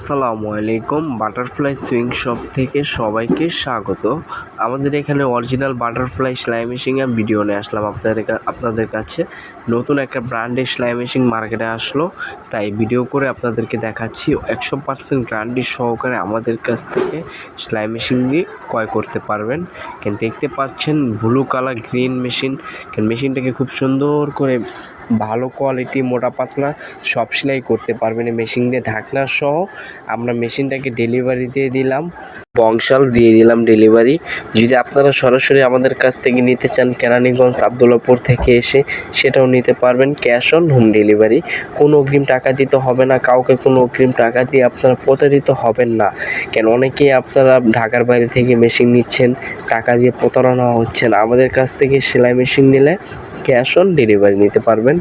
আসসালামু আলাইকুম। Butterfly swing shop থেকে সবাইকে স্বাগত। আমাদের এখানে অরিজিনাল বাটারফ্লাই সেলাই মেশিনের ভিডিও নিয়ে আসলাম আপনাদের কাছে। নতুন একটা ব্র্যান্ডের সেলাই মেশিন মার্কেটে আসলো, তাই ভিডিও করে আপনাদেরকে দেখাচ্ছি। 100% গ্যারান্টি সহকারে আমাদের কাছ থেকে সেলাই মেশিনটি ক্রয় করতে পারবেন। দেখতে পাচ্ছেন ব্লু কালার গ্রিন মেশিন। মেশিনটাকে খুব সুন্দর করে ভালো কোয়ালিটি মোটা পাতলা সব সেলাই করতে পারবেন এই মেশিন দিয়ে। ঢাকনা সহ আমরা মেশিনটাকে ডেলিভারি দিয়ে দিলাম, বংশাল দিয়ে দিলাম ডেলিভারি। যদি আপনারা সরাসরি আমাদের কাছ থেকে নিতে চান কেরানীগঞ্জ আবদুল্লাপুর থেকে এসে, সেটাও নিতে পারবেন। ক্যাশ অন হোম ডেলিভারি, কোনো অগ্রিম টাকা দিতে হবে না। কাউকে কোনো অগ্রিম টাকা দিয়ে আপনারা প্রতারিত হবেন না। অনেকেই আপনারা ঢাকার বাইরে থেকে মেশিন নিচ্ছেন, টাকা দিয়ে প্রতারণা হচ্ছেন। আমাদের কাছ থেকে সেলাই মেশিন নিলে ক্যাশ অন ডেলিভারি নিতে পারবেন,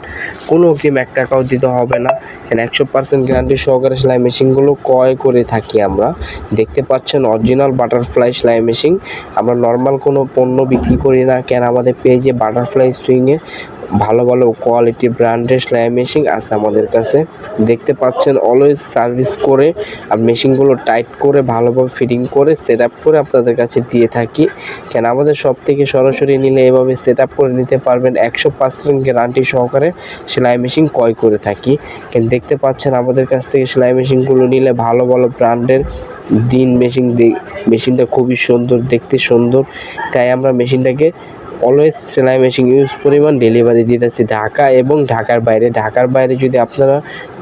কোনো অগ্রিম 1 টাকাও দিতে হবে না। 100% গ্যারান্টি সহকারে সেলাই মেশিনগুলো ক্রয় করে থাকি আমরা। দেখতে পাচ্ছেন অরিজিনাল বাটারফ্লাই সেলাই মেশিন। আমরা নর্মাল কোনো পণ্য বিক্রি করি না। আমাদের পেজে বাটারফ্লাই সুইংয়ে ভালো ভালো কোয়ালিটি ব্র্যান্ডের সেলাই মেশিন আছে আমাদের কাছে। দেখতে পাচ্ছেন অলওয়েজ সার্ভিস করে আর মেশিনগুলো টাইট করে ভালোভাবে ফিটিং করে সেট আপ করে আপনাদের কাছে দিয়ে থাকি। আমাদের সব থেকে সরাসরি নিলে এভাবে সেট আপ করে নিতে পারবেন। 100% গ্যারান্টি সহকারে সেলাই মেশিন ক্রয় করে থাকি। দেখতে পাচ্ছেন আমাদের কাছ থেকে সেলাই মেশিনগুলো নিলে ভালো ভালো ব্র্যান্ডের মেশিনটা খুবই সুন্দর, দেখতে সুন্দর। তাই আমরা মেশিনটাকে অলওয়েজ সেলাই মেশিন ইউজ পরিমাণ ডেলিভারি দিতেছি ঢাকা এবং ঢাকার বাইরে। ঢাকার বাইরে যদি আপনারা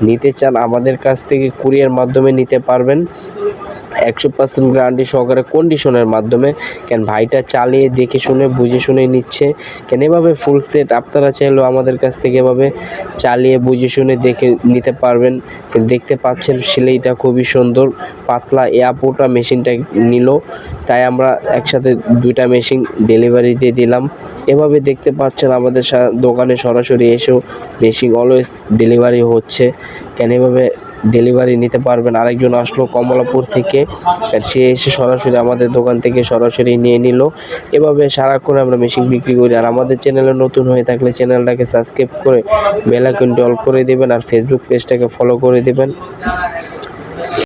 নিতে চান আমাদের কাছ থেকে কুরিয়ার মাধ্যমে নিতে পারবেন। 100% গ্যারান্টি সহকারে কন্ডিশনের মাধ্যমে। ভাইটা চালিয়ে দেখে শুনে বুঝে শুনে নিচ্ছে। এভাবে ফুল সেট আপনারা চাইলেও আমাদের কাছ থেকে এভাবে চালিয়ে বুঝে শুনে দেখে নিতে পারবেন। দেখতে পাচ্ছেন সেলাইটা খুবই সুন্দর, পাতলা এয়ারপোর্টা মেশিনটা নিল, তাই আমরা একসাথে 2টা মেশিন ডেলিভারি দিয়ে দিলাম। এভাবে দেখতে পাচ্ছেন আমাদের দোকানে সরাসরি এসেও মেশিন অলওয়েজ ডেলিভারি হচ্ছে। এভাবে ডেলিভারি নিতে পারবেন। আরেকজন আসলো কমলাপুর থেকে, সে এসে সরাসরি আমাদের দোকান থেকে সরাসরি নিয়ে নিল। এভাবে সারাক্ষণ আমরা মেশিন বিক্রি করি। আর আমাদের চ্যানেলে নতুন হয়ে থাকলে চ্যানেলটাকে সাবস্ক্রাইব করে বেল আইকনটি অল করে দেবেন আর ফেসবুক পেজটাকে ফলো করে দেবেন।